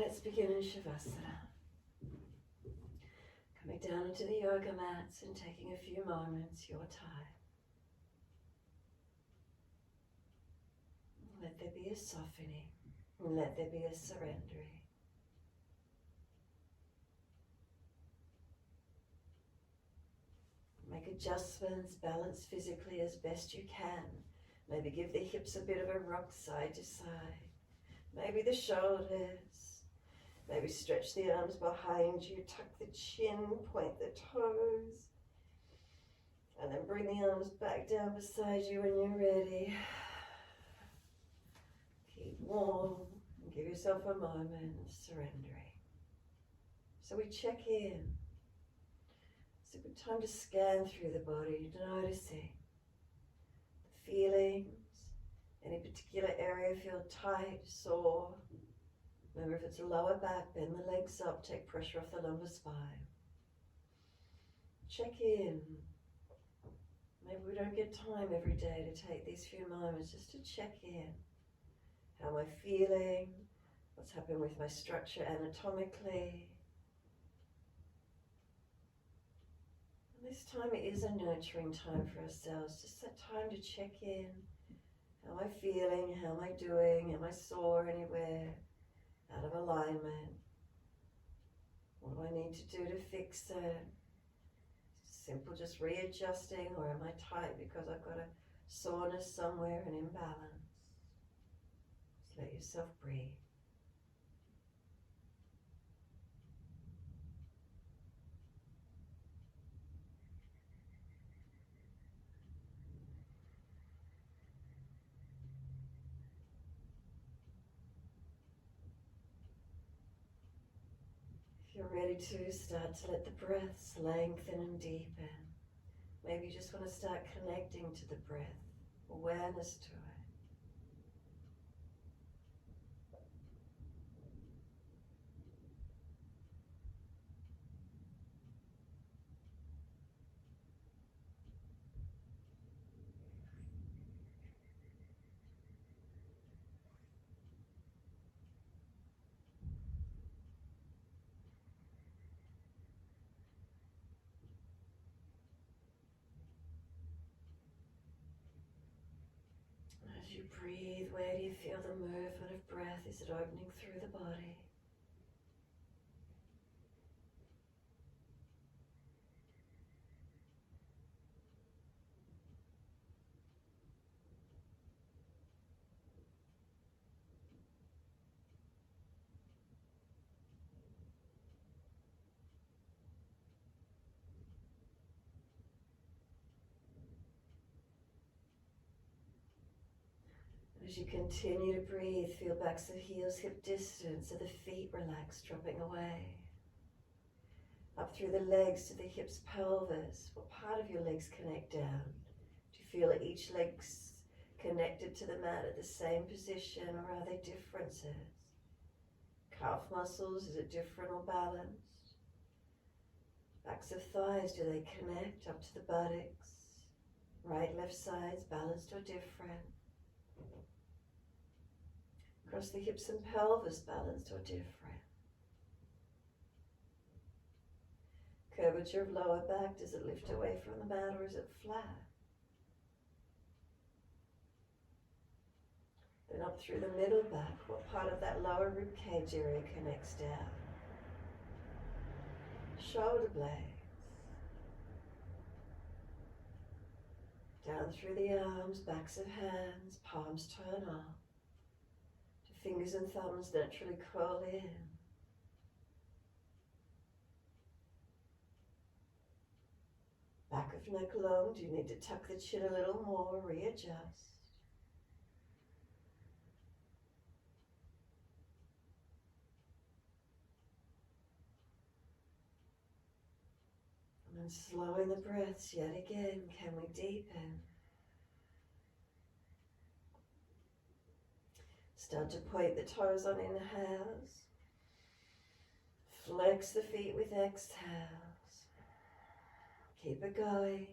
Let's begin in Savasana. Coming down into the yoga mats and taking a few moments, your time. Let there be a softening, and let there be a surrendering. Make adjustments, balance physically as best you can. Maybe give the hips a bit of a rock side to side. Maybe the shoulders. Maybe stretch the arms behind you, tuck the chin, point the toes. And then bring the arms back down beside you when you're ready. Keep warm and give yourself a moment of surrendering. So we check in. It's a good time to scan through the body, noticing the feelings. Any particular area feel tight, sore. Remember, if it's a lower back, bend the legs up, take pressure off the lumbar spine. Check in. Maybe we don't get time every day to take these few moments just to check in. How am I feeling? What's happening with my structure anatomically? And this time it is a nurturing time for ourselves, just that time to check in. How am I feeling? How am I doing? Am I sore anywhere? Out of alignment? What do I need to do to fix it? Simple, just readjusting, or am I tight because I've got a soreness somewhere, an imbalance? Just let yourself breathe. If you're ready to, start to let the breaths lengthen and deepen. Maybe you just want to start connecting to the breath, awareness to it. As you breathe, where do you feel the movement of breath? Is it opening through the body? As you continue to breathe, feel backs of heels hip distance, so the feet relax, dropping away. Up through the legs to the hips, pelvis. What part of your legs connect down? Do you feel that each leg's connected to the mat at the same position, or are there differences? Calf muscles, is it different or balanced? Backs of thighs, do they connect up to the buttocks? Right, left sides, balanced or different? Across the hips and pelvis, balanced or different? Curvature of lower back, does it lift away from the mat or is it flat? Then up through the middle back, what part of that lower rib cage area connects down? Shoulder blades. Down through the arms, backs of hands, palms turn up. Do fingers and thumbs naturally curl in? Back of neck long, do you need to tuck the chin a little more, readjust? And then slowing the breaths yet again, can we deepen? Start to point the toes on inhales. Flex the feet with exhales. Keep it going.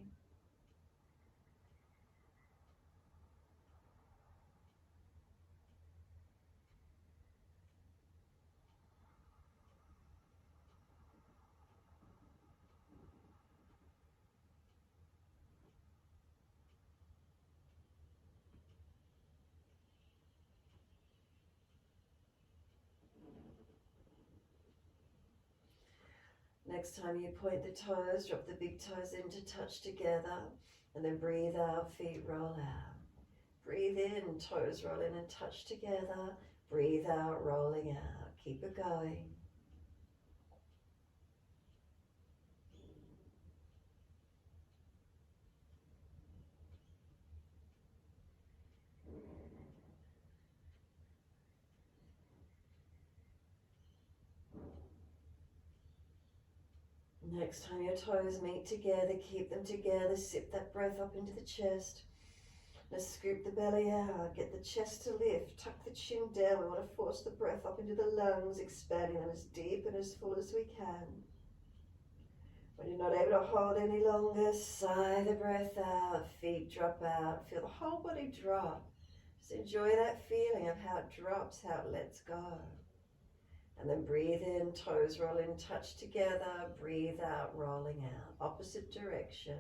Next time you point the toes, drop the big toes in to touch together, and then breathe out, feet roll out. Breathe in, toes roll in and touch together. Breathe out, rolling out. Keep it going. Next time your toes meet together, keep them together. Sip that breath up into the chest. Now scoop the belly out, get the chest to lift, tuck the chin down. We want to force the breath up into the lungs, expanding them as deep and as full as we can. When you're not able to hold any longer, sigh the breath out, feet drop out, feel the whole body drop. Just enjoy that feeling of how it drops, how it lets go. And then breathe in, toes roll in, touch together, breathe out, rolling out, opposite direction.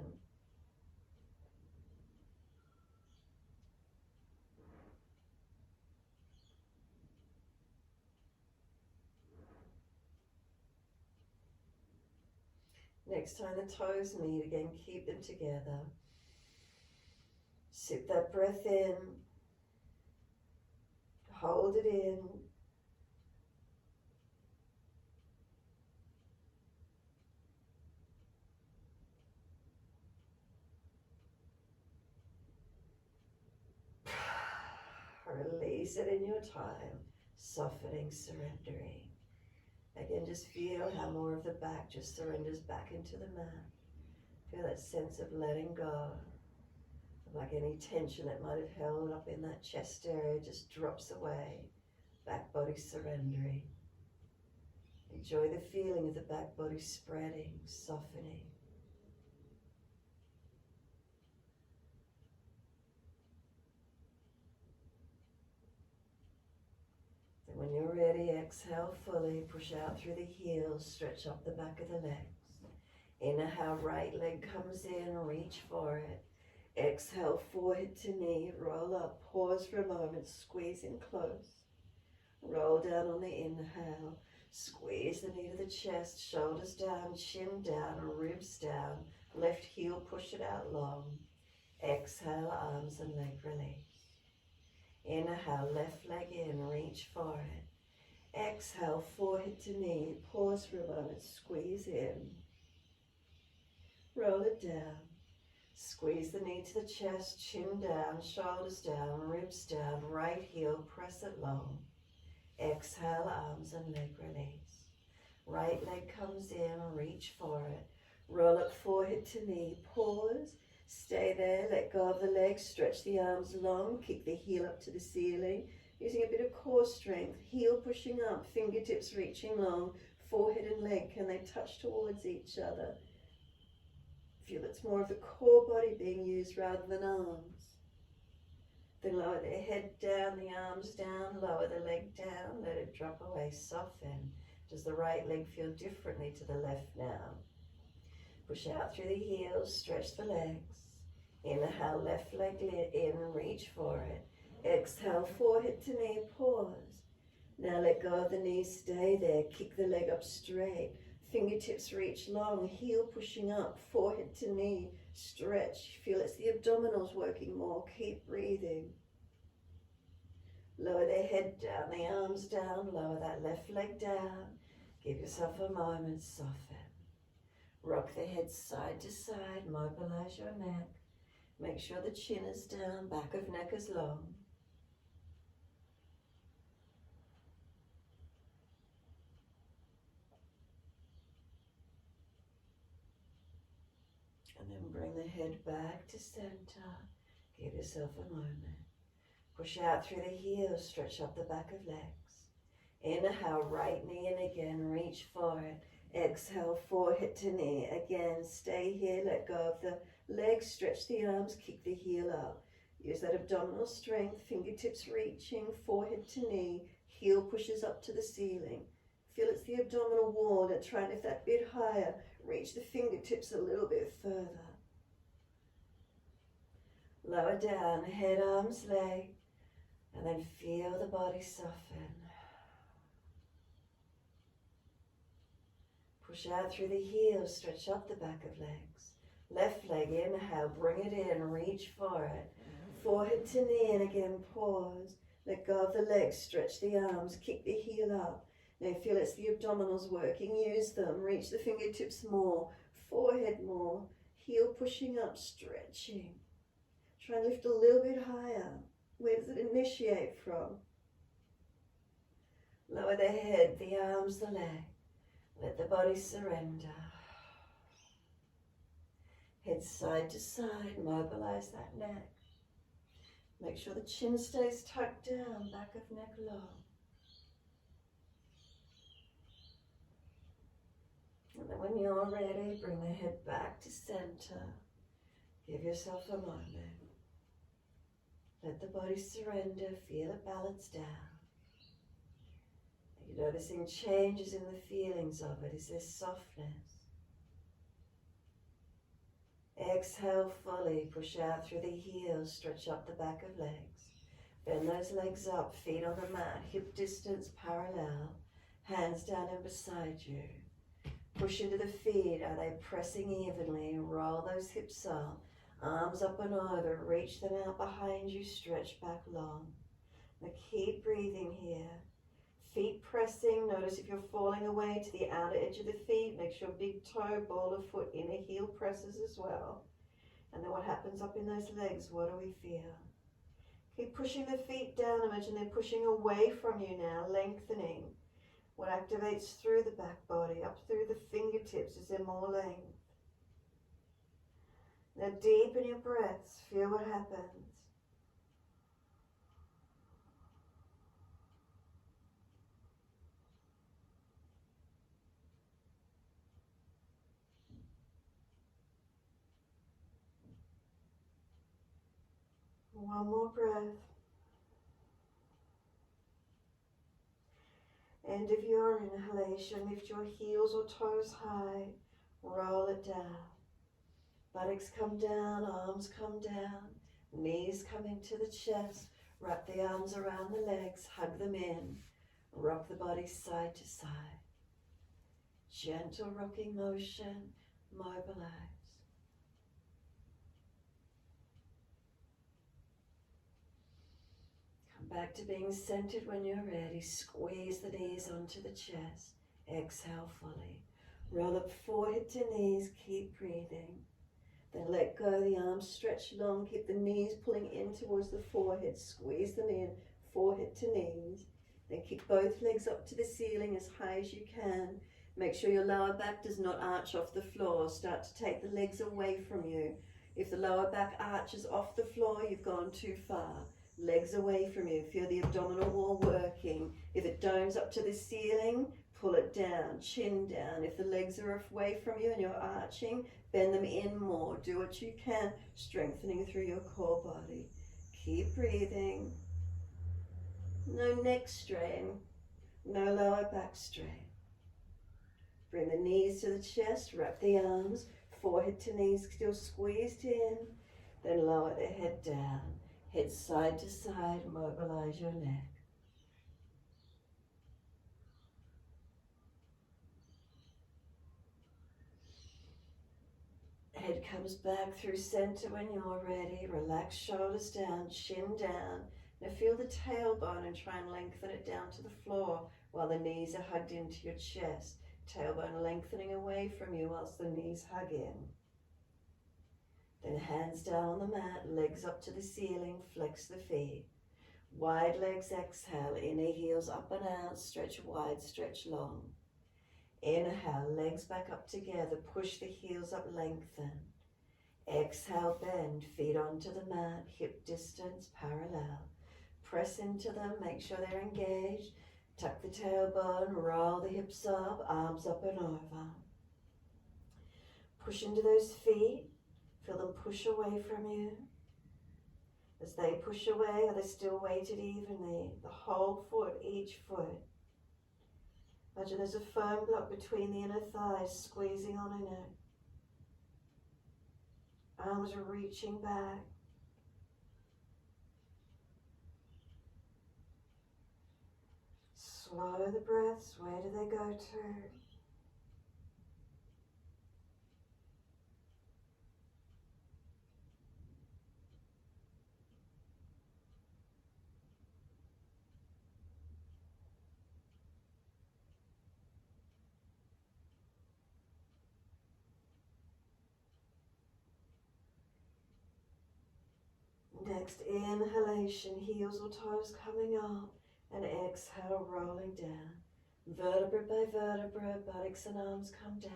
Next time the toes meet again, keep them together. Sip that breath in, hold it in. Release it in your time, softening, surrendering. Again, just feel how more of the back just surrenders back into the mat. Feel that sense of letting go, like any tension that might have held up in that chest area just drops away, back body surrendering. Enjoy the feeling of the back body spreading, softening. When you're ready, exhale fully, push out through the heels, stretch up the back of the legs. Inhale, right leg comes in, reach for it. Exhale, forehead to knee, roll up, pause for a moment, squeeze in close. Roll down on the inhale, squeeze the knee to the chest, shoulders down, chin down, ribs down, left heel, push it out long. Exhale, arms and leg release. Inhale, left leg in, reach for it. Exhale, forehead to knee, pause for a moment, squeeze in. Roll it down. Squeeze the knee to the chest, chin down, shoulders down, ribs down, right heel, press it long. Exhale, arms and leg release. Right leg comes in, reach for it. Roll it forehead to knee, pause. Stay there, let go of the legs, stretch the arms long, kick the heel up to the ceiling, using a bit of core strength, heel pushing up, fingertips reaching long, forehead and leg, can they touch towards each other? Feel it's more of the core body being used rather than arms. Then lower the head down, the arms down, lower the leg down, let it drop away, soften. Does the right leg feel differently to the left now? Push out through the heels, stretch the legs. Inhale, left leg in, reach for it. Exhale, forehead to knee, pause. Now let go of the knees, stay there, kick the leg up straight. Fingertips reach long, heel pushing up, forehead to knee, stretch. Feel it's the abdominals working more, keep breathing. Lower the head down, the arms down, lower that left leg down. Give yourself a moment, soften. Rock the head side to side, mobilize your neck. Make sure the chin is down, back of neck is long. And then bring the head back to center. Give yourself a moment. Push out through the heels, stretch up the back of legs. Inhale, right knee in again, reach for it. Exhale, forehead to knee. Again, stay here, let go of the legs, stretch the arms, kick the heel up. Use that abdominal strength, fingertips reaching, forehead to knee, heel pushes up to the ceiling. Feel it's the abdominal wall, and try and lift that bit higher. Reach the fingertips a little bit further. Lower down, head, arms, leg, and then feel the body soften. Push out through the heels, stretch up the back of legs. Left leg, inhale, bring it in, reach for it. Forehead to knee, and again pause. Let go of the legs, stretch the arms, kick the heel up. Now feel it's the abdominals working, use them. Reach the fingertips more, forehead more. Heel pushing up, stretching. Try and lift a little bit higher. Where does it initiate from? Lower the head, the arms, the leg. Let the body surrender. Head side to side, mobilize that neck. Make sure the chin stays tucked down, back of neck long. And then when you're ready, bring the head back to center. Give yourself a moment. Let the body surrender, feel it balance down. You're noticing changes in the feelings of it. Is there softness? Exhale fully, push out through the heels, stretch up the back of legs. Bend those legs up, feet on the mat, hip distance parallel, hands down and beside you. Push into the feet, are they pressing evenly? Roll those hips up, arms up and over, reach them out behind you, stretch back long. Now keep breathing here. Feet pressing, notice if you're falling away to the outer edge of the feet, make sure big toe, ball of foot, inner heel presses as well. And then what happens up in those legs, what do we feel? Keep pushing the feet down, imagine they're pushing away from you now, lengthening. What activates through the back body, up through the fingertips, is there more length? Now deepen your breaths, feel what happens. One more breath. End of your inhalation, lift your heels or toes high, roll it down. Buttocks come down, arms come down, knees come into the chest, wrap the arms around the legs, hug them in, rock the body side to side. Gentle rocking motion, mobilize. Back to being centered when you're ready. Squeeze the knees onto the chest. Exhale fully. Roll up forehead to knees. Keep breathing. Then let go. The arms stretch long. Keep the knees pulling in towards the forehead. Squeeze them in. Forehead to knees. Then kick both legs up to the ceiling as high as you can. Make sure your lower back does not arch off the floor. Start to take the legs away from you. If the lower back arches off the floor, you've gone too far. Legs away from you, feel the abdominal wall working. If it domes up to the ceiling, pull it down, chin down. If the legs are away from you and you're arching, bend them in more. Do what you can, strengthening through your core body. Keep breathing. No neck strain, no lower back strain. Bring the knees to the chest, wrap the arms, forehead to knees still squeezed in, then lower the head down. Head side to side, mobilize your neck. Head comes back through center when you're ready. Relax shoulders down, chin down. Now feel the tailbone and try and lengthen it down to the floor while the knees are hugged into your chest. Tailbone lengthening away from you whilst the knees hug in. Then hands down on the mat, legs up to the ceiling, flex the feet. Wide legs, exhale, inner heels up and out, stretch wide, stretch long. Inhale, legs back up together, push the heels up, lengthen. Exhale, bend, feet onto the mat, hip distance parallel. Press into them, make sure they're engaged. Tuck the tailbone, roll the hips up, arms up and over. Push into those feet. Feel them push away from you. As they push away, are they still weighted evenly? The whole foot, each foot. Imagine there's a firm block between the inner thighs, squeezing on in it. Arms are reaching back. Slow the breaths. Where do they go to? Next inhalation, heels or toes coming up, and exhale, rolling down. Vertebra by vertebra, buttocks and arms come down,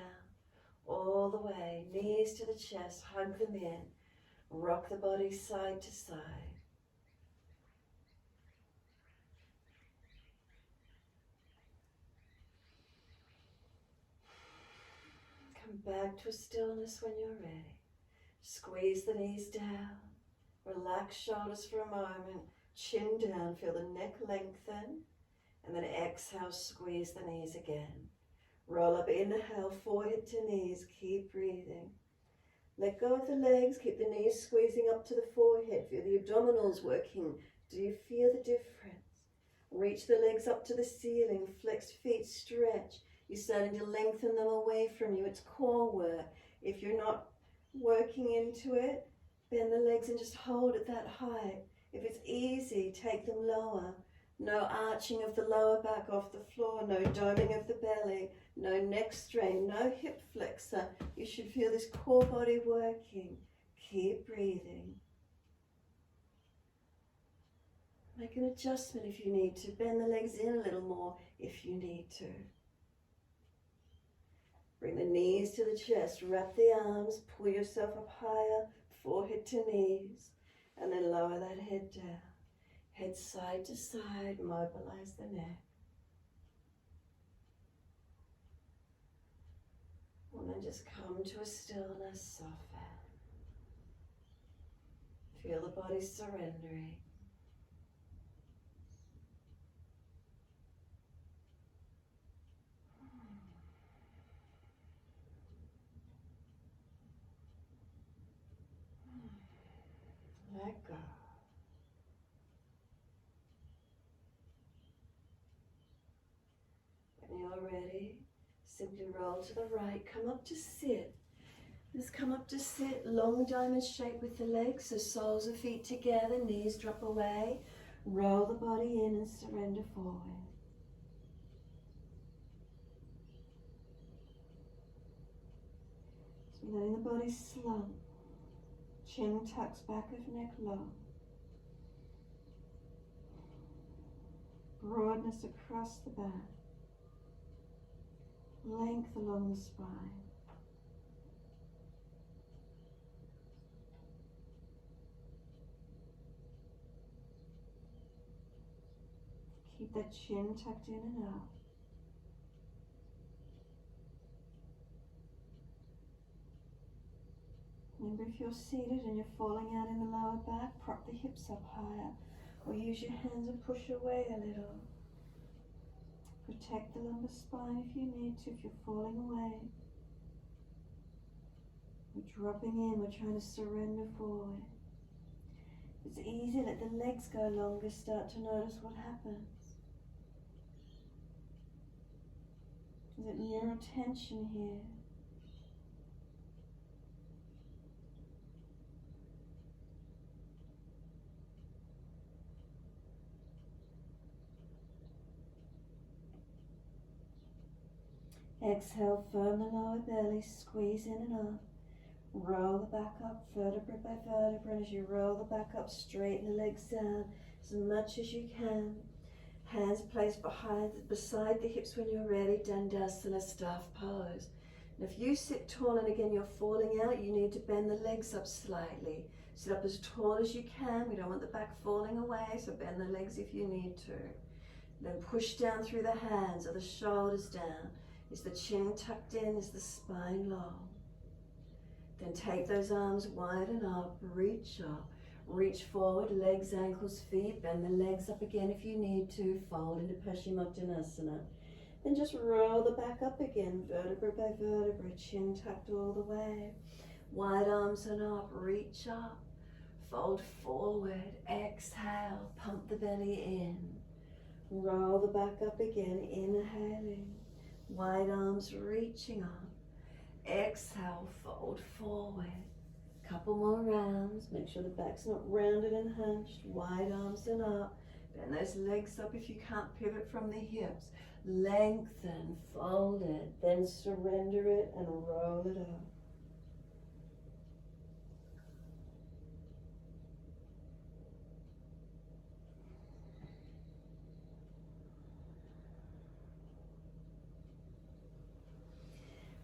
all the way, knees to the chest, hug them in, rock the body side to side. Come back to a stillness when you're ready. Squeeze the knees down, relax shoulders for a moment, chin down, feel the neck lengthen, and then exhale, squeeze the knees again. Roll up, inhale, forehead to knees, keep breathing. Let go of the legs, keep the knees squeezing up to the forehead, feel the abdominals working. Do you feel the difference? Reach the legs up to the ceiling, flexed feet stretch. You're starting to lengthen them away from you. It's core work. If you're not working into it, bend the legs and just hold at that height. If it's easy, take them lower. No arching of the lower back off the floor, no doming of the belly, no neck strain, no hip flexor. You should feel this core body working. Keep breathing. Make an adjustment if you need to. Bend the legs in a little more if you need to. Bring the knees to the chest, wrap the arms, pull yourself up higher, forehead to knees, and then lower that head down. Head side to side, mobilize the neck. And then just come to a stillness, soften. Feel the body surrendering. Let go. When you're ready, simply roll to the right, come up to sit. Just come up to sit, long diamond shape with the legs, so soles of feet together, knees drop away. Roll the body in and surrender forward. So letting the body slump, chin tucks back of neck low. Broadness across the back. Length along the spine. Keep that chin tucked in and up. Remember, if you're seated and you're falling out in the lower back, prop the hips up higher, or use your hands and push away a little. Protect the lumbar spine if you need to, if you're falling away. We're dropping in, we're trying to surrender forward. It's easy, let the legs go longer, start to notice what happens. Is it neural tension here? Exhale, firm the lower belly, squeeze in and up. Roll the back up, vertebra by vertebra. As you roll the back up, straighten the legs down as much as you can. Hands placed beside the hips when you're ready, Dandasana, staff pose. And if you sit tall and again you're falling out, you need to bend the legs up slightly. Sit up as tall as you can. We don't want the back falling away, so bend the legs if you need to. Then push down through the hands or the shoulders down. Is the chin tucked in? Is the spine long? Then take those arms widen up, reach up. Reach forward, legs, ankles, feet. Bend the legs up again if you need to. Fold into Paschimottanasana. Then just roll the back up again, vertebra by vertebra, chin tucked all the way. Wide arms and up, reach up. Fold forward, exhale, pump the belly in. Roll the back up again, inhaling. Wide arms reaching up. Exhale, fold forward. Couple more rounds. Make sure the back's not rounded and hunched. Wide arms and up. Bend those legs up if you can't pivot from the hips. Lengthen, fold it, then surrender it and roll it up.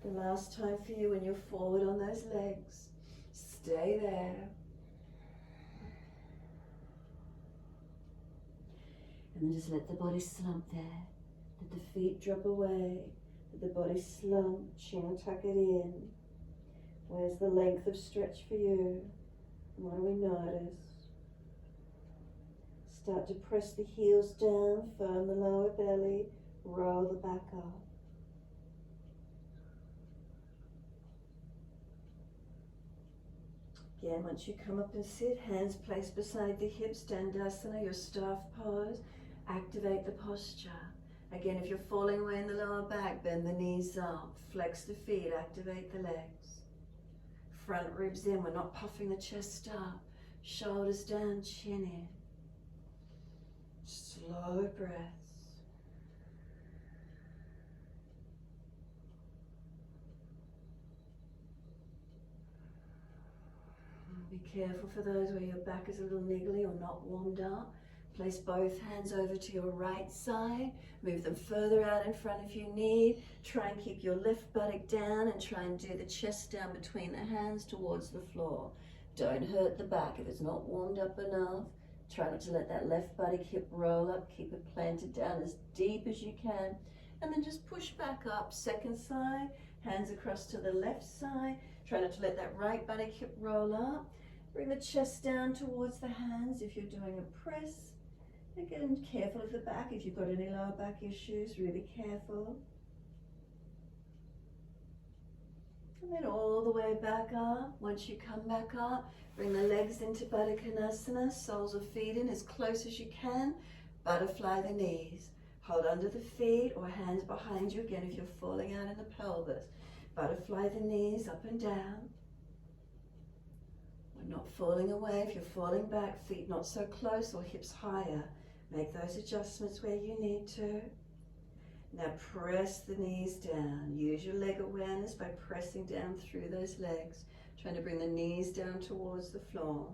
The last time for you when you're forward on those legs. Stay there. And then just let the body slump there. Let the feet drop away. Let the body slump, chin tuck it in. Where's the length of stretch for you? What do we notice? Start to press the heels down, firm the lower belly, roll the back up. Again, once you come up and sit, hands placed beside the hips, Dandasana, your staff pose, activate the posture. Again, if you're falling away in the lower back, bend the knees up, flex the feet, activate the legs. Front ribs in, we're not puffing the chest up. Shoulders down, chin in. Slow breaths. Be careful for those where your back is a little niggly or not warmed up. Place both hands over to your right side. Move them further out in front if you need. Try and keep your left buttock down and try and do the chest down between the hands towards the floor. Don't hurt the back if it's not warmed up enough. Try not to let that left buttock hip roll up. Keep it planted down as deep as you can. And then just push back up. Second side, hands across to the left side. Try not to let that right buttock hip roll up. Bring the chest down towards the hands if you're doing a press. Again, careful of the back. If you've got any lower back issues, really careful. And then all the way back up. Once you come back up, bring the legs into Baddha Konasana, soles of feet in as close as you can. Butterfly the knees. Hold under the feet or hands behind you, again if you're falling out in the pelvis. Butterfly the knees up and down. We're not falling away. If you're falling back, feet not so close or hips higher. Make those adjustments where you need to. Now press the knees down. Use your leg awareness by pressing down through those legs, trying to bring the knees down towards the floor.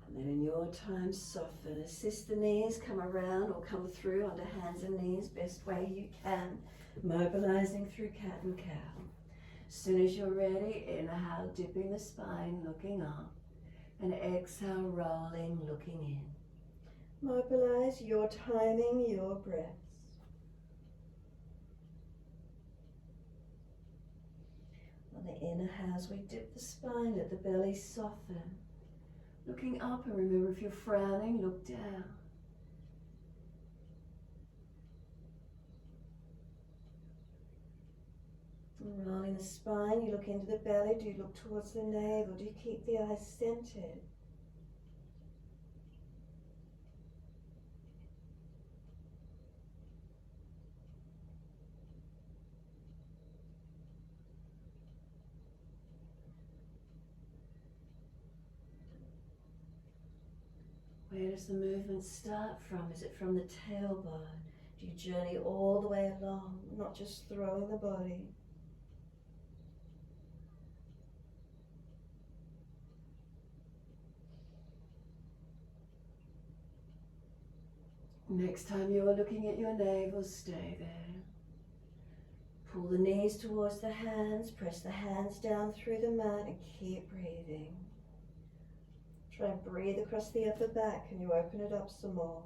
And then in your time, soften. Assist the knees, come around or come through onto hands and knees, best way you can. Mobilizing through cat and cow. As soon as you're ready, inhale, dipping the spine, looking up. And exhale, rolling, looking in. Mobilize your timing, your breaths. On the inhales, we dip the spine, let the belly soften. Looking up, and remember if you're frowning, look down. And rolling the spine, you look into the belly. Do you look towards the navel? Do you keep the eyes centered? Where does the movement start from? Is it from the tailbone? Do you journey all the way along, not just throwing the body? Next time you are looking at your navel, stay there. Pull the knees towards the hands, press the hands down through the mat and keep breathing. Try and breathe across the upper back. Can you open it up some more?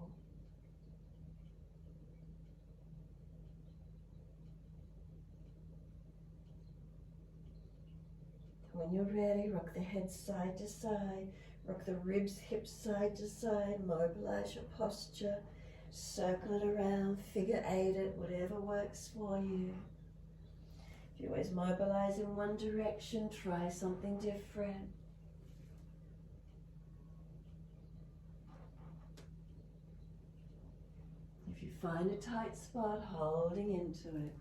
When you're ready, rock the head side to side, rock the ribs, hips side to side, mobilize your posture, circle it around, figure eight it, whatever works for you. If you always mobilize in one direction, try something different. If you find a tight spot, holding into it.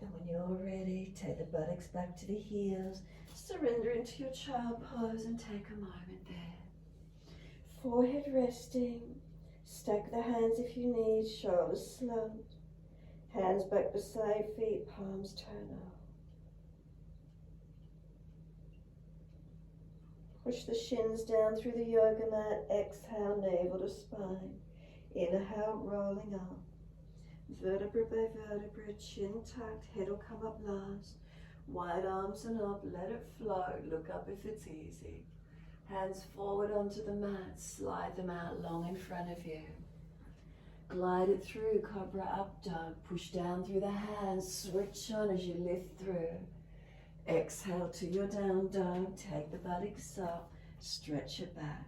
And when you're ready, take the buttocks back to the heels, surrender into your child pose and take a moment there. Forehead resting, Stack the hands if you need, shoulders slumped. Hands back beside feet, palms turn up. Push the shins down through the yoga mat. Exhale, navel to spine. Inhale, rolling up. Vertebra by vertebra, chin tucked, head will come up last. Wide arms and up, let it float. Look up if it's easy. Hands forward onto the mat, slide them out long in front of you. Glide it through, cobra up dog. Push down through the hands, switch on as you lift through. Exhale to your down dog, take the buttocks up, stretch it back.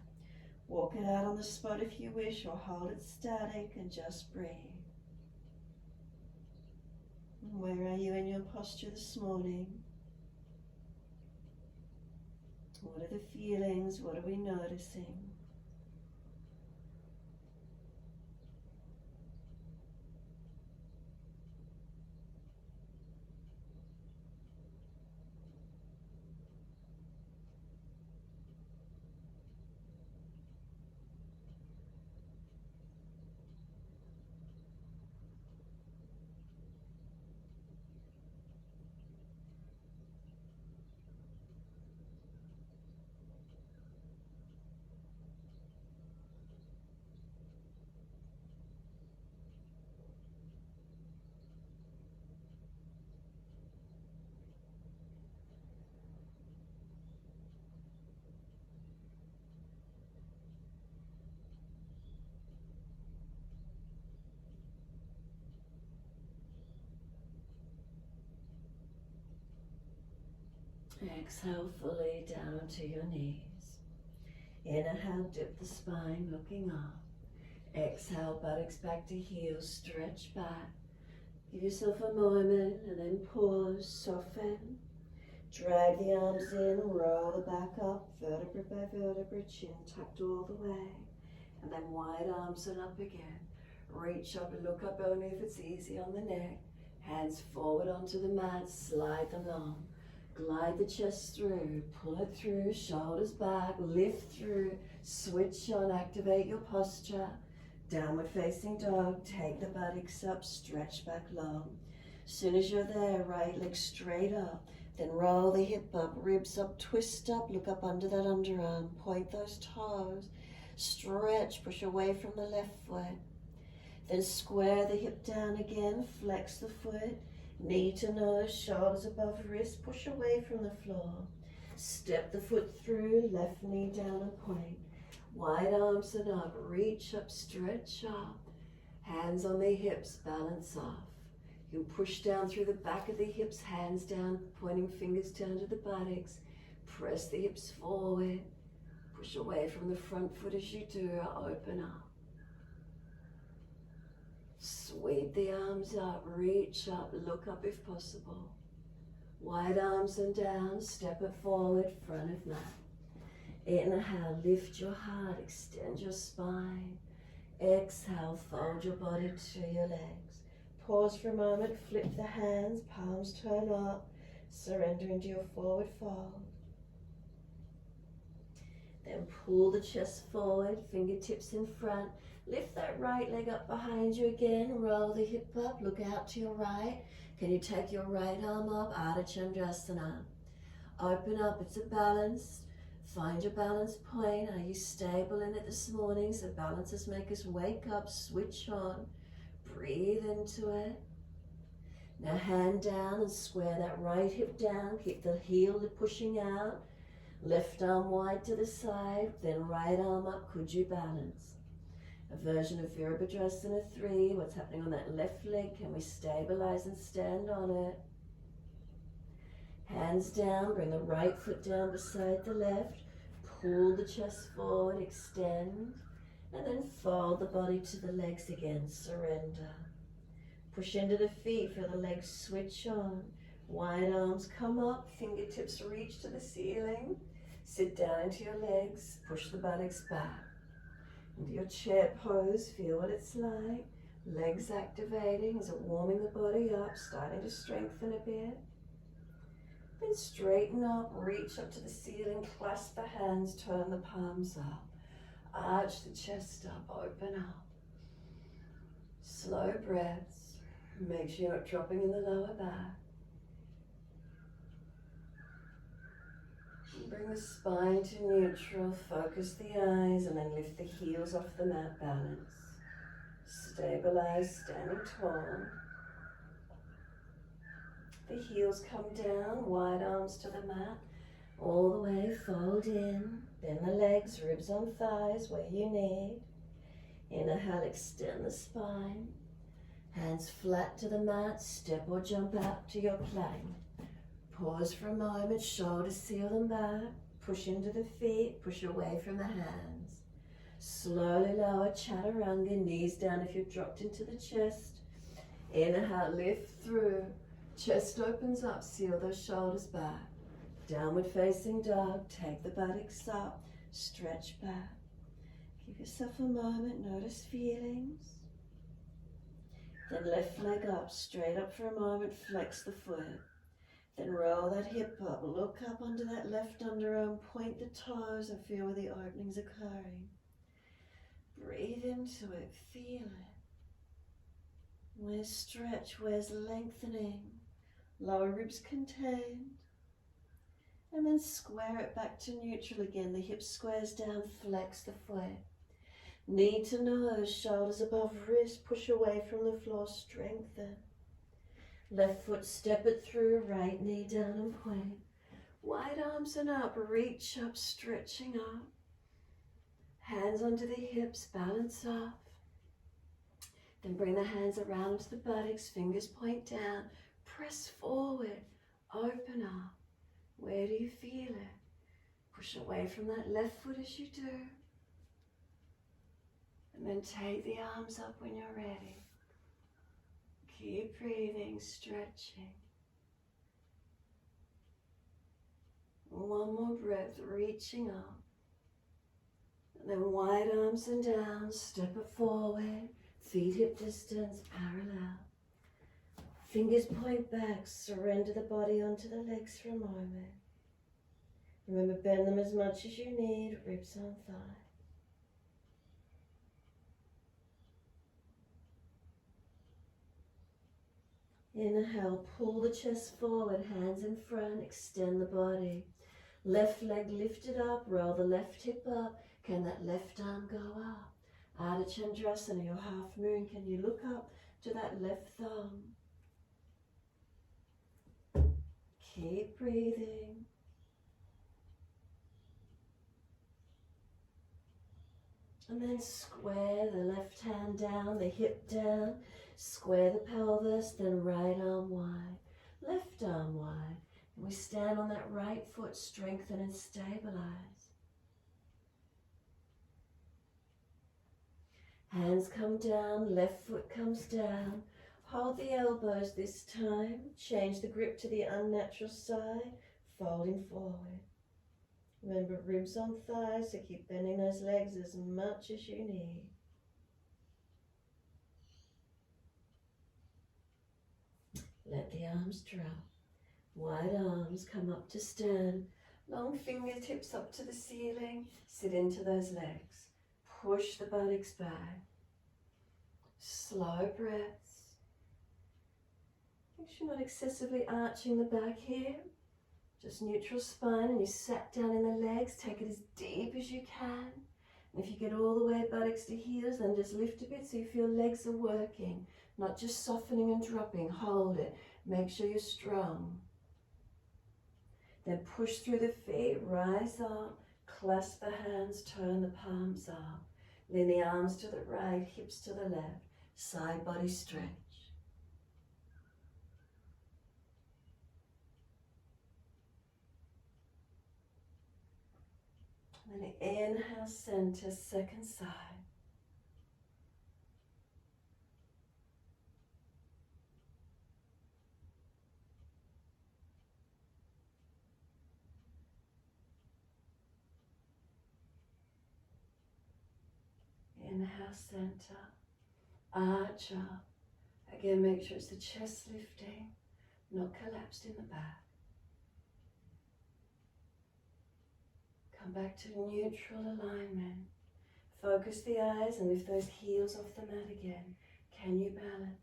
Walk it out on the spot if you wish, or hold it static and just breathe. Where are you in your posture this morning? What are the feelings? What are we noticing? Exhale fully down to your knees. Inhale, dip the spine, looking up. Exhale, buttocks back to heels, stretch back. Give yourself a moment and then pause, soften. Drag the arms in, roll the back up, vertebra by vertebra, chin tucked all the way. And then wide arms and up again. Reach up and look up only if it's easy on the neck. Hands forward onto the mat, slide them long. Glide the chest through, pull it through, shoulders back, lift through, switch on, activate your posture. Downward facing dog, take the buttocks up, stretch back long. Soon as you're there, right leg straight up, then roll the hip up, ribs up, twist up, look up under that underarm, point those toes, stretch, push away from the left foot. Then square the hip down again, flex the foot. Knee to nose, shoulders above wrist, push away from the floor. Step the foot through, left knee down and point. Wide arms and up, reach up, stretch up. Hands on the hips, balance off. You can push down through the back of the hips, hands down, pointing fingers down to the buttocks. Press the hips forward. Push away from the front foot as you do, open up. Sweep the arms up, reach up, look up if possible. Wide arms and down, step it forward, front of mat. Inhale, lift your heart, extend your spine. Exhale, fold your body to your legs. Pause for a moment, flip the hands, palms turn up, surrender into your forward fold. Then pull the chest forward, fingertips in front. Lift that right leg up behind you again, roll the hip up, look out to your right. Can you take your right arm up, Ardha Chandrasana? Open up, it's a balance. Find your balance point. Are you stable in it this morning? So balances make us wake up, switch on, breathe into it. Now hand down and square that right hip down, keep the heel pushing out. Left arm wide to the side, then right arm up, could you balance? A version of Virabhadrasana 3, what's happening on that left leg, can we stabilize and stand on it? Hands down, bring the right foot down beside the left, pull the chest forward, extend, and then fold the body to the legs again, surrender. Push into the feet, feel the legs switch on. Wide arms come up, fingertips reach to the ceiling. Sit down into your legs, push the buttocks back. Into your chair pose, feel what it's like. Legs activating, is it warming the body up, starting to strengthen a bit. Then straighten up, reach up to the ceiling, clasp the hands, turn the palms up. Arch the chest up, open up. Slow breaths. Make sure you're not dropping in the lower back. And bring the spine to neutral. Focus the eyes and then lift the heels off the mat, balance. Stabilize, standing tall. The heels come down, wide arms to the mat. All the way, fold in. Bend the legs, ribs on thighs where you need. Inhale, extend the spine. Hands flat to the mat, step or jump out to your plank. Pause for a moment, shoulders seal them back. Push into the feet, push away from the hands. Slowly lower chaturanga, knees down if you've dropped into the chest. Inhale, lift through. Chest opens up, seal those shoulders back. Downward facing dog, take the buttocks up, stretch back. Give yourself a moment, notice feelings. Then left leg up, straight up for a moment, flex the foot. Then roll that hip up, look up under that left underarm, point the toes and feel where the opening's occurring. Breathe into it, feel it. Where's stretch, where's lengthening? Lower ribs contained. And then square it back to neutral again. The hip squares down, flex the foot. Knee to nose, shoulders above wrist, push away from the floor, strengthen. Left foot, step it through, right knee down and point. Wide arms and up, reach up, stretching up. Hands under the hips, balance off. Then bring the hands around to the buttocks, fingers point down, press forward, open up. Where do you feel it? Push away from that left foot as you do. And then take the arms up when you're ready. Keep breathing, stretching. One more breath, reaching up. And then wide arms and down, step it forward. Feet hip distance, parallel. Fingers point back, surrender the body onto the legs for a moment. Remember, bend them as much as you need, ribs on thigh. Inhale, pull the chest forward, hands in front, extend the body. Left leg lifted up, roll the left hip up. Can that left arm go up? Ardha Chandrasana, your half moon, can you look up to that left thumb? Keep breathing. And then square the left hand down, the hip down. Square the pelvis, then right arm wide, left arm wide. And we stand on that right foot, strengthen and stabilize. Hands come down, left foot comes down. Hold the elbows this time. Change the grip to the unnatural side, folding forward. Remember, ribs on thighs, so keep bending those legs as much as you need. Let the arms drop. Wide arms come up to stand. Long fingertips up to the ceiling. Sit into those legs. Push the buttocks back. Slow breaths. Make sure you're not excessively arching the back here. Just neutral spine, and you sat down in the legs. Take it as deep as you can. And if you get all the way buttocks to heels, then just lift a bit so you feel legs are working. Not just softening and dropping. Hold it. Make sure you're strong. Then push through the feet, rise up, clasp the hands, turn the palms up. Lean the arms to the right, hips to the left. Side body stretch. And then inhale, center, second side. Inhale, center, arch up. Again, make sure it's the chest lifting, not collapsed in the back. Come back to neutral alignment. Focus the eyes and lift those heels off the mat again. Can you balance?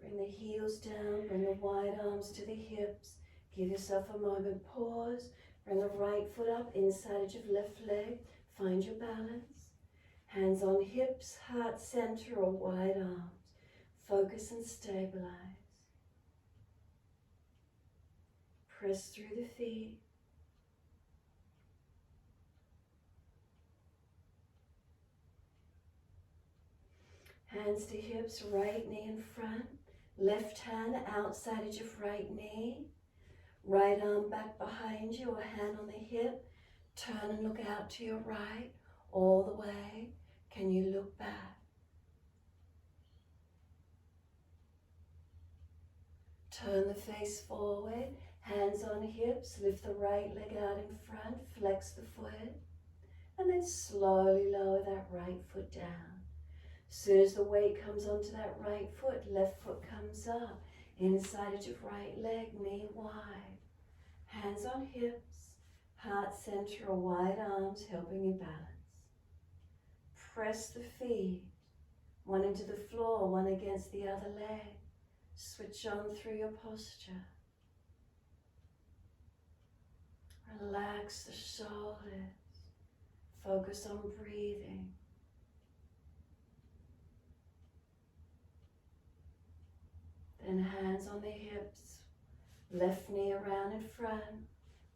Bring the heels down, bring the wide arms to the hips. Give yourself a moment, pause. Bring the right foot up, inside edge of left leg. Find your balance. Hands on hips, heart center or wide arms. Focus and stabilize. Press through the feet. Hands to hips, right knee in front. Left hand outside edge of right knee. Right arm back behind you or hand on the hip. Turn and look out to your right all the way. Can you look back? Turn the face forward. Hands on hips. Lift the right leg out in front. Flex the foot. And then slowly lower that right foot down. As soon as the weight comes onto that right foot, left foot comes up. Inside edge of right leg, knee wide. Hands on hips, heart center or wide arms helping you balance. Press the feet, one into the floor, one against the other leg. Switch on through your posture. Relax the shoulders. Focus on breathing. Then hands on the hips, left knee around in front,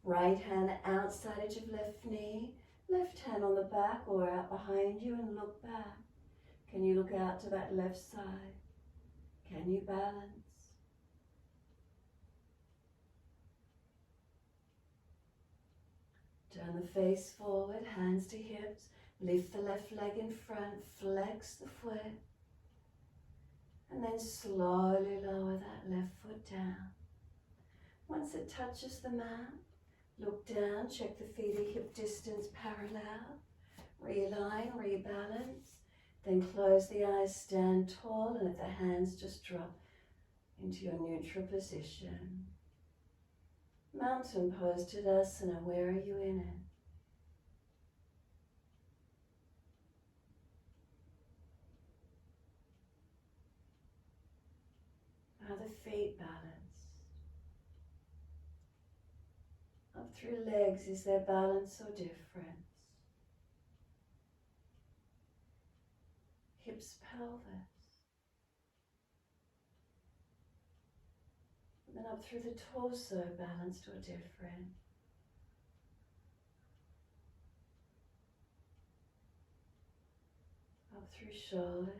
right hand outside edge of left knee, left hand on the back or out behind you and look back. Can you look out to that left side? Can you balance? Turn the face forward, hands to hips, lift the left leg in front, flex the foot. And then slowly lower that left foot down. Once it touches the mat, look down, check the feet at hip distance parallel. Realign, rebalance. Then close the eyes, stand tall, and let the hands just drop into your neutral position. Mountain pose, Tadasana, where are you in it? Are the feet balanced? Up through legs, is there balance or difference? Hips, pelvis. And then up through the torso, balanced or different? Up through shoulders.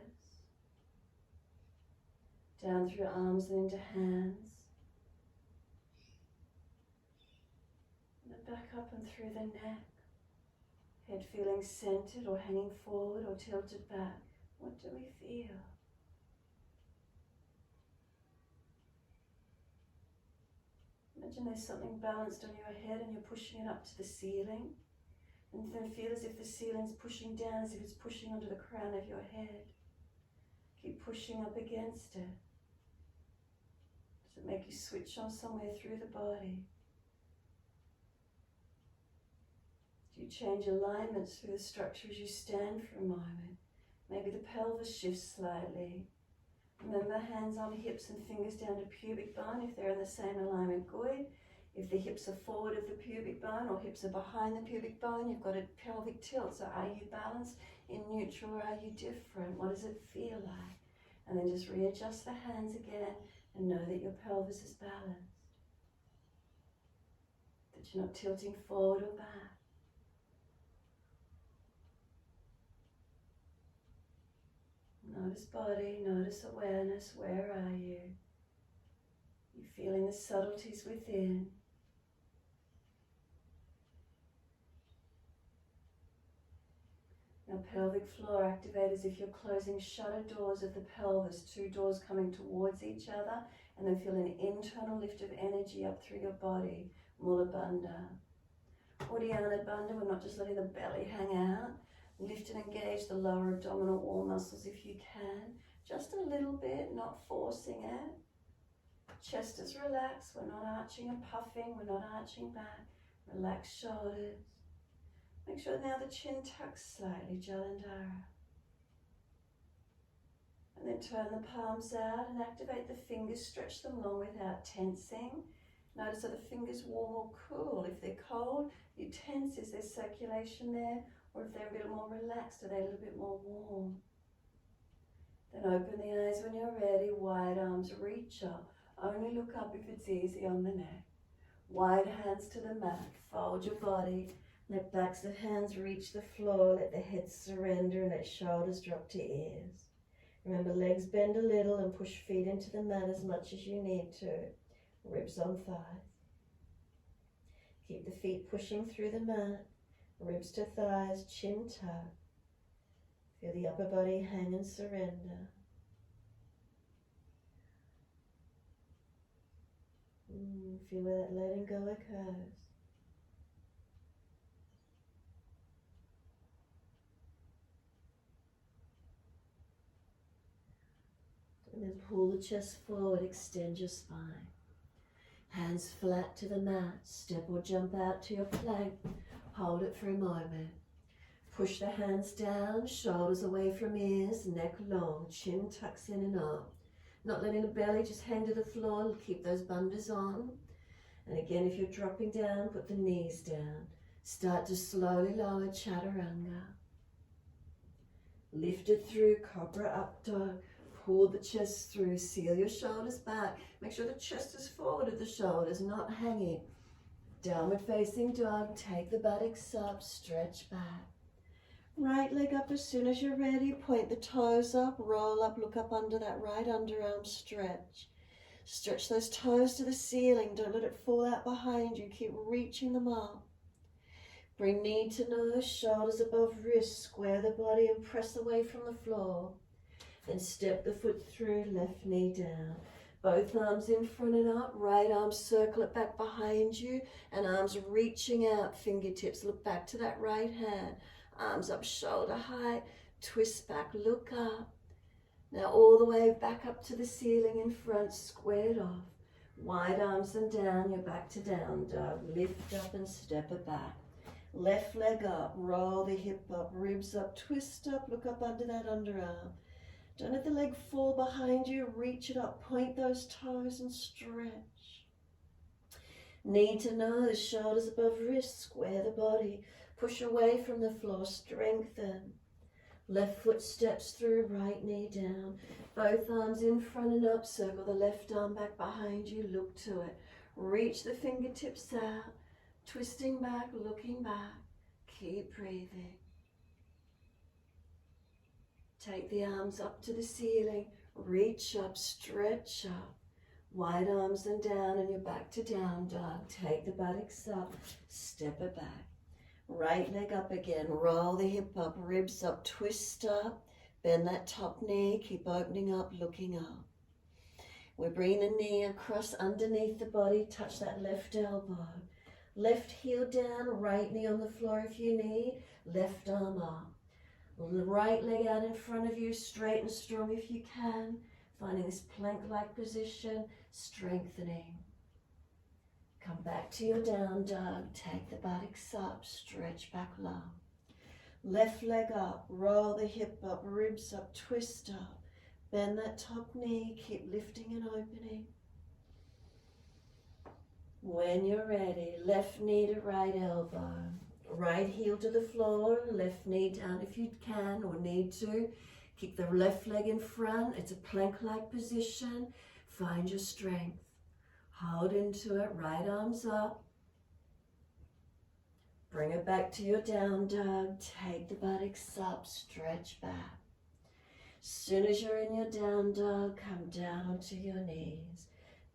Down through arms and into hands. And then back up and through the neck. Head feeling centered or hanging forward or tilted back. What do we feel? Imagine there's something balanced on your head and you're pushing it up to the ceiling. And then feel as if the ceiling's pushing down, as if it's pushing onto the crown of your head. Keep pushing up against it. Does it make you switch on somewhere through the body? Do you change alignments through the structure as you stand for a moment? Maybe the pelvis shifts slightly. Remember, hands on hips and fingers down to pubic bone if they're in the same alignment, good. If the hips are forward of the pubic bone or hips are behind the pubic bone, you've got a pelvic tilt. So are you balanced in neutral or are you different? What does it feel like? And then just readjust the hands again and know that your pelvis is balanced. That you're not tilting forward or back. Notice body, notice awareness. Where are you? You feeling the subtleties within. Now pelvic floor activate as if you're closing shutter doors of the pelvis, two doors coming towards each other, and then feel an internal lift of energy up through your body. Mula Bandha. Uddiyana Bandha, we're not just letting the belly hang out. Lift and engage the lower abdominal wall muscles if you can. Just a little bit, not forcing it. Chest is relaxed, we're not arching and puffing, we're not arching back. Relax shoulders. Make sure now the chin tucks slightly, Jalandhara. And then turn the palms out and activate the fingers. Stretch them long without tensing. Notice are the fingers warm or cool. If they're cold, you tense. Is there circulation there? Or if they're a bit more relaxed, are they a little bit more warm? Then open the eyes when you're ready. Wide arms, reach up. Only look up if it's easy on the neck. Wide hands to the mat. Fold your body. Let backs of hands reach the floor. Let the head surrender and let shoulders drop to ears. Remember, legs bend a little and push feet into the mat as much as you need to. Ribs on thighs. Keep the feet pushing through the mat. Ribs to thighs, chin tucked. Feel the upper body hang and surrender. Feel where that letting go occurs. And then pull the chest forward, extend your spine. Hands flat to the mat. Step or jump out to your plank. Hold it for a moment. Push the hands down, shoulders away from ears, neck long, chin tucks in and up. Not letting the belly just hang to the floor, keep those bandhas on. And again, if you're dropping down, put the knees down. Start to slowly lower chaturanga. Lift it through, cobra up dog. Pull the chest through, seal your shoulders back. Make sure the chest is forward of the shoulders, not hanging. Downward facing dog, take the buttocks up, stretch back. Right leg up as soon as you're ready. Point the toes up, roll up, look up under that right underarm, stretch. Stretch those toes to the ceiling. Don't let it fall out behind you. Keep reaching them up. Bring knee to nose, shoulders above wrist. Square the body and press away from the floor. Then step the foot through, left knee down. Both arms in front and up. Right arm circle it back behind you. And arms reaching out, fingertips. Look back to that right hand. Arms up shoulder height. Twist back, look up. Now all the way back up to the ceiling in front, squared off. Wide arms and down, you're back to down dog. Lift up and step it back. Left leg up, roll the hip up, ribs up, twist up, look up under that underarm. Don't let the leg fall behind you, reach it up, point those toes and stretch. Knee to nose, shoulders above wrist, square the body. Push away from the floor, strengthen. Left foot steps through, right knee down. Both arms in front and up, circle the left arm back behind you, look to it. Reach the fingertips out, twisting back, looking back. Keep breathing. Take the arms up to the ceiling, reach up, stretch up. Wide arms and down and you're back to down dog. Take the buttocks up, step it back. Right leg up again, roll the hip up, ribs up, twist up, bend that top knee, keep opening up, looking up. We're bringing the knee across underneath the body, touch that left elbow. Left heel down, right knee on the floor if you need, left arm up. Right leg out in front of you, straight and strong if you can, finding this plank-like position, strengthening. Come back to your down dog, take the buttocks up, stretch back low. Left leg up, roll the hip up, ribs up, twist up. Bend that top knee, keep lifting and opening. When you're ready, left knee to right elbow. Right heel to the floor, left knee down if you can or need to. Keep the left leg in front. It's a plank-like position. Find your strength. Hold into it, right arms up. Bring it back to your down dog. Take the buttocks up, stretch back. As soon as you're in your down dog, come down onto your knees.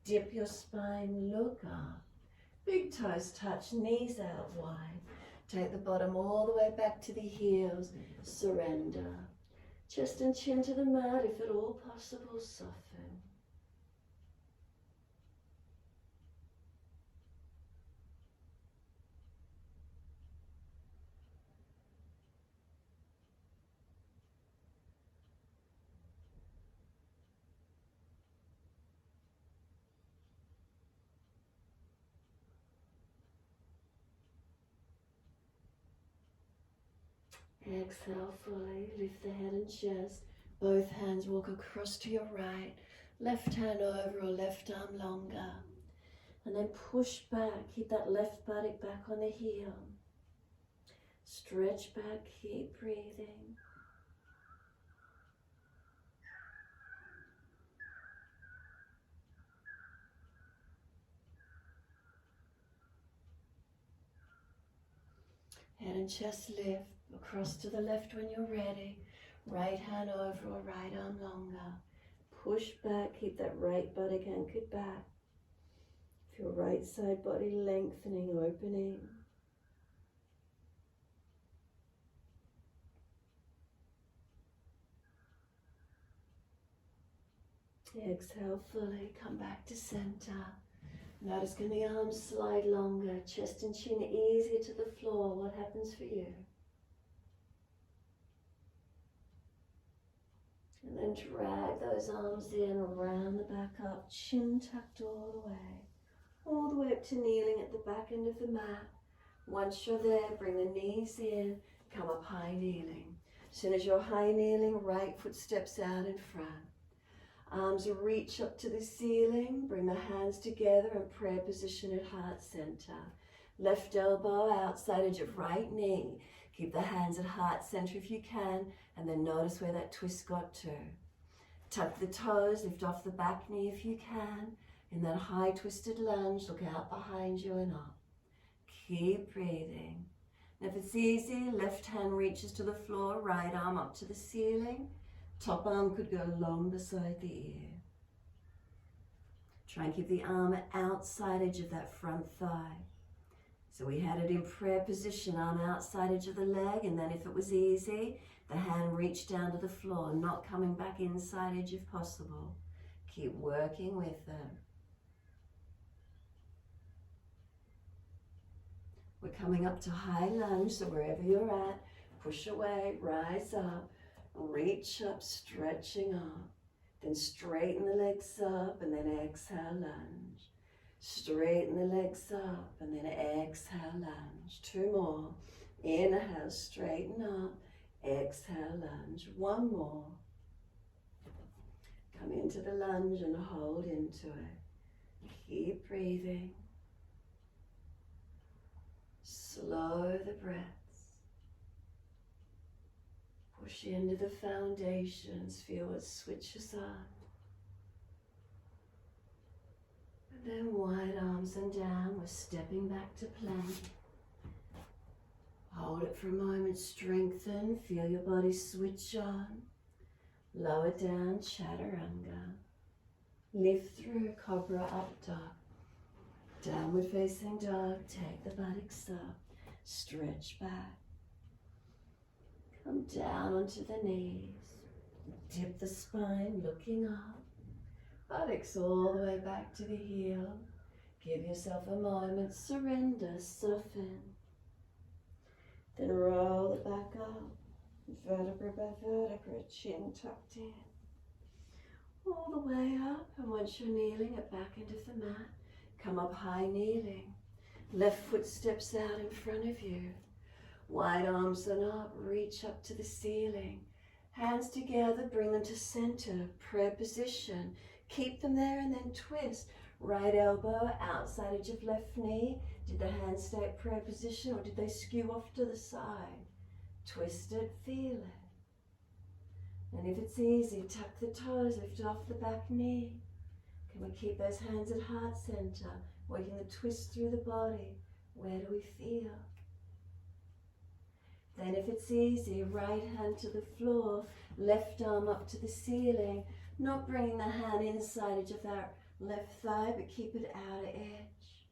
Dip your spine, look up. Big toes touch, knees out wide. Take the bottom all the way back to the heels. Surrender. Chest and chin to the mat, if at all possible, soften. Exhale fully, lift the head and chest. Both hands walk across to your right. Left hand over or left arm longer. And then push back, keep that left buttock back on the heel. Stretch back, keep breathing. Head and chest lift, across to the left when you're ready. Right hand over or right arm longer. Push back, keep that right buttock anchored back. Feel right side body lengthening, opening. Exhale fully, come back to center. Notice can the arms slide longer, chest and chin easier to the floor. What happens for you? And then drag those arms in, around the back up, chin tucked all the way. All the way up to kneeling at the back end of the mat. Once you're there, bring the knees in, come up high kneeling. As soon as you're high kneeling, right foot steps out in front. Arms reach up to the ceiling, bring the hands together in prayer position at heart center. Left elbow outside edge of right knee. Keep the hands at heart center if you can, and then notice where that twist got to. Tuck the toes, lift off the back knee if you can. In that high twisted lunge, look out behind you and up. Keep breathing. And if it's easy, left hand reaches to the floor, right arm up to the ceiling. Top arm could go long beside the ear. Try and keep the arm outside edge of that front thigh. So we had it in prayer position, arm outside edge of the leg, and then if it was easy, the hand reached down to the floor, not coming back inside edge if possible. Keep working with them. We're coming up to high lunge, so wherever you're at, push away, rise up, reach up, stretching up. Then straighten the legs up and then exhale, lunge. Straighten the legs up and then exhale, lunge. Two more. Inhale, straighten up, exhale, lunge. One more. Come into the lunge and hold into it. Keep breathing. Slow the breaths. Push into the foundations. Feel what switches on. And then wide arms and down. We're stepping back to plank. Hold it for a moment. Strengthen. Feel your body switch on. Lower down, chaturanga. Lift through, cobra up dog. Downward facing dog. Take the buttocks up. Stretch back. Come down onto the knees. Dip the spine, looking up. Buttocks all the way back to the heel. Give yourself a moment. Surrender, soften. Then roll the back up. Vertebra by vertebra, chin tucked in. All the way up, and once you're kneeling at back end of the mat, come up high kneeling. Left foot steps out in front of you. Wide arms and up, reach up to the ceiling. Hands together, bring them to center, prayer position. Keep them there and then twist. Right elbow outside edge of left knee. Did the hands stay at prayer position or did they skew off to the side? Twist it, feel it. And if it's easy, tuck the toes, lift off the back knee. Can we keep those hands at heart center, working the twist through the body? Where do we feel? Then if it's easy, right hand to the floor, left arm up to the ceiling, not bringing the hand inside edge of that left thigh, but keep it outer edge.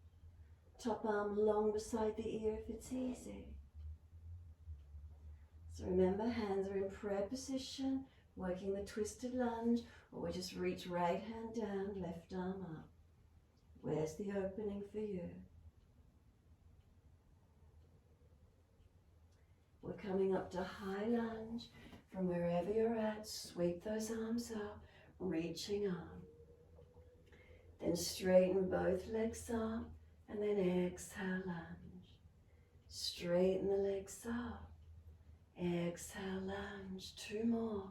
Top arm long beside the ear if it's easy. So remember, hands are in prayer position, working the twisted lunge, or we just reach right hand down, left arm up. Where's the opening for you? We're coming up to high lunge. From wherever you're at, sweep those arms up, reaching up. Then straighten both legs up, and then exhale, lunge. Straighten the legs up. Exhale, lunge. 2 more.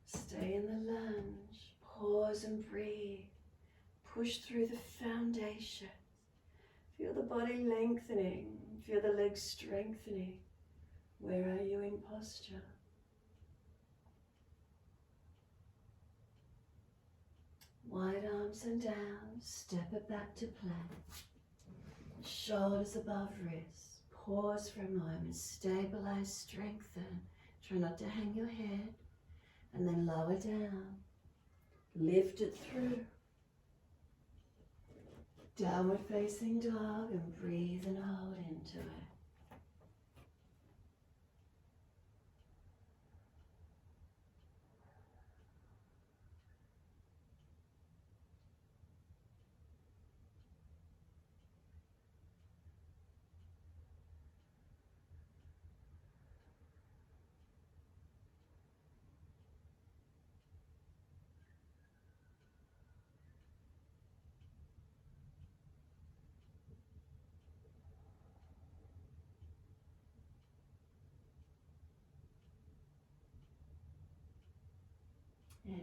Stay in the lunge. Pause and breathe. Push through the foundation. Feel the body lengthening. Feel the legs strengthening. Where are you in posture? Wide arms and down. Step it back to plank. Shoulders above wrists. Pause for a moment. Stabilize, strengthen. Try not to hang your head. And then lower down. Lift it through. Downward facing dog, and breathe and hold into it.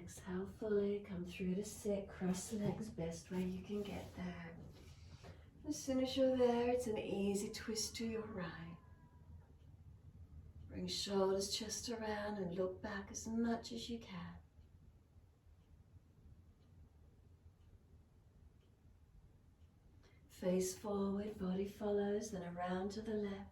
Exhale fully, come through to sit, cross legs best way you can get there. As soon as you're there, it's an easy twist to your right. Bring shoulders, chest around and look back as much as you can. Face forward, body follows, then around to the left.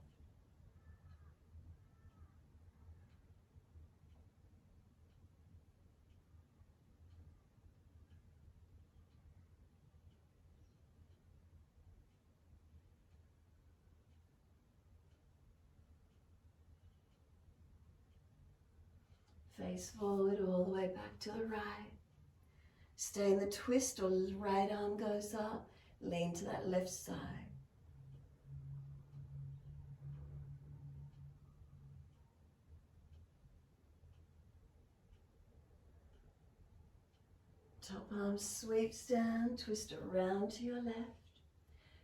Face forward all the way back to the right. Stay in the twist or right arm goes up. Lean to that left side. Top arm sweeps down, twist around to your left.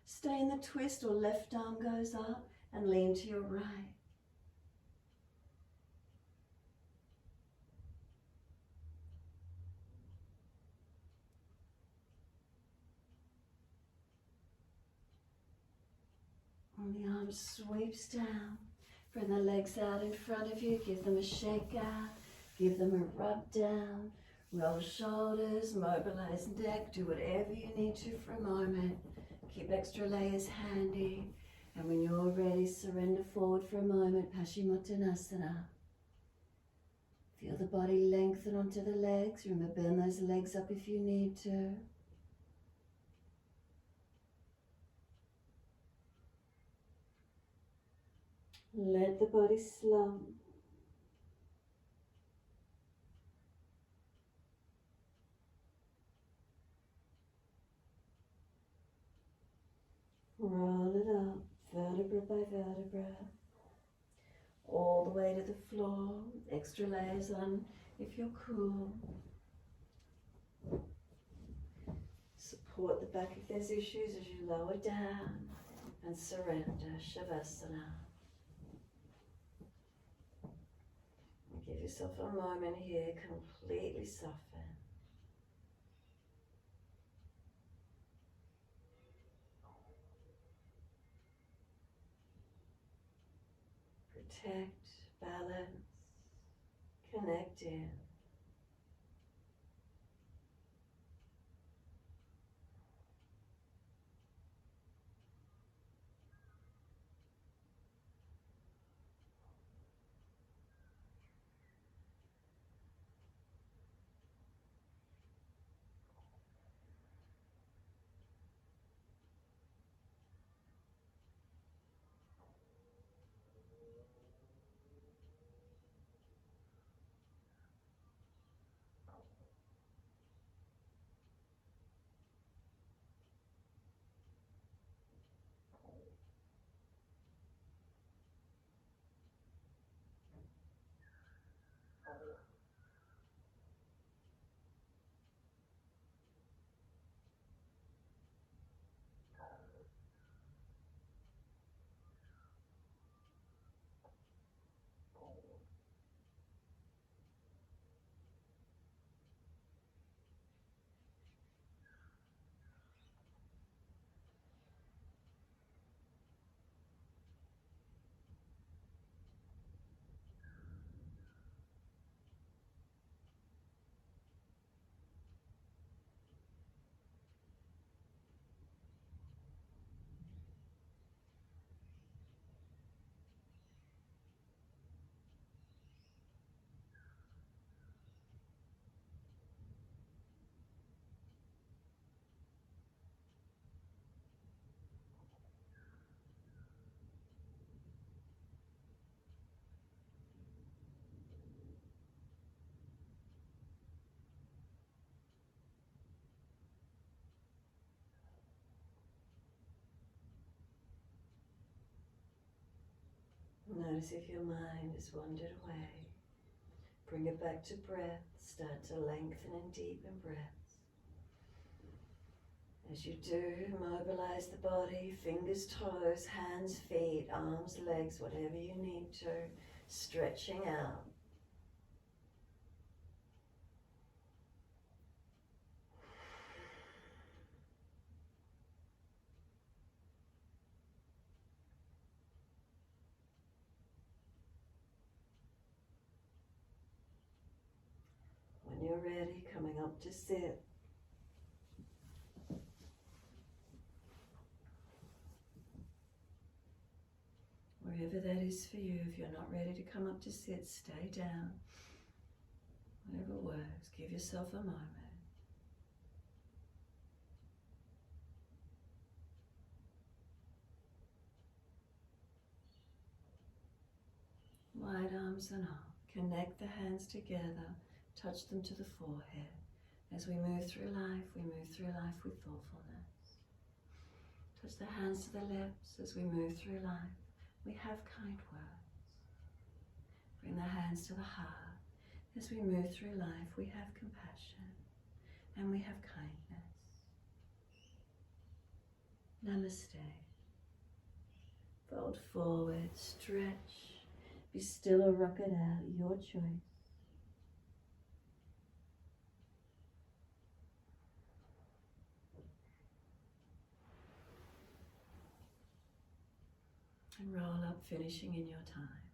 Stay in the twist or left arm goes up and lean to your right. And the arm sweeps down. Bring the legs out in front of you. Give them a shake out. Give them a rub down. Roll shoulders, mobilize neck. Do whatever you need to for a moment. Keep extra layers handy. And when you're ready, surrender forward for a moment. Paschimottanasana. Feel the body lengthen onto the legs. Remember, bend those legs up if you need to. Let the body slump. Roll it up, vertebra by vertebra. All the way to the floor. Extra layers on if you're cool. Support the back if there's issues as you lower down and surrender. Savasana. Give yourself a moment here, completely soften. Protect, balance, connect in. Notice if your mind has wandered away. Bring it back to breath. Start to lengthen and deepen breaths. As you do, mobilize the body, fingers, toes, hands, feet, arms, legs, whatever you need to, stretching out. When you're ready, coming up to sit. Wherever that is for you, if you're not ready to come up to sit, stay down. Whatever works, give yourself a moment. Wide arms and up. Connect the hands together. Touch them to the forehead. As we move through life with thoughtfulness. Touch the hands to the lips as we move through life. We have kind words. Bring the hands to the heart. As we move through life, we have compassion and we have kindness. Namaste. Fold forward, stretch. Be still or rock it out, your choice. And roll up, finishing in your time.